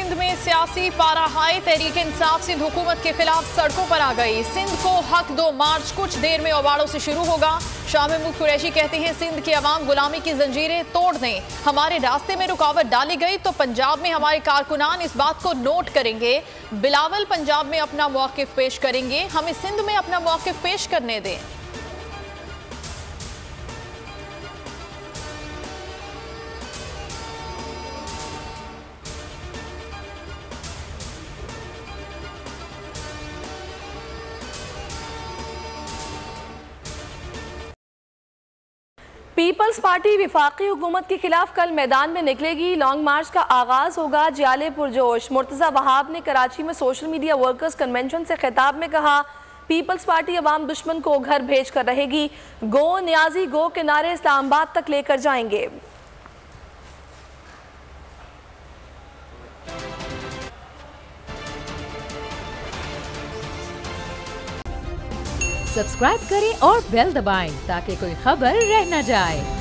सिंध में सियासी पारा हाई। तहरीक इंसाफ सिंध हुकूमत के खिलाफ सड़कों पर आ गई। सिंध को हक दो मार्च कुछ देर में ओबाड़ों से शुरू होगा। शाह महमूद कुरैशी कहते हैं सिंध की अवाम गुलामी की जंजीरें तोड़ दें। हमारे रास्ते में रुकावट डाली गई तो पंजाब में हमारे कारकुनान इस बात को नोट करेंगे। बिलावल पंजाब में अपना मौक़िफ़ पेश करेंगे, हमें सिंध में अपना मौक़िफ़ पेश करने दें। पीपल्स पार्टी विफाकी हुकूमत के खिलाफ कल मैदान में निकलेगी। लॉन्ग मार्च का आगाज होगा जियाले पुरजोश। मुर्तज़ा वहाब ने कराची में सोशल मीडिया वर्कर्स कन्वेंशन से खिताब में कहा, पीपल्स पार्टी अवाम दुश्मन को घर भेज कर रहेगी। गो न्याजी गो के नारे इस्लामाबाद तक लेकर जाएंगे। सब्सक्राइब करें और बेल दबाएं ताकि कोई खबर रह न जाए।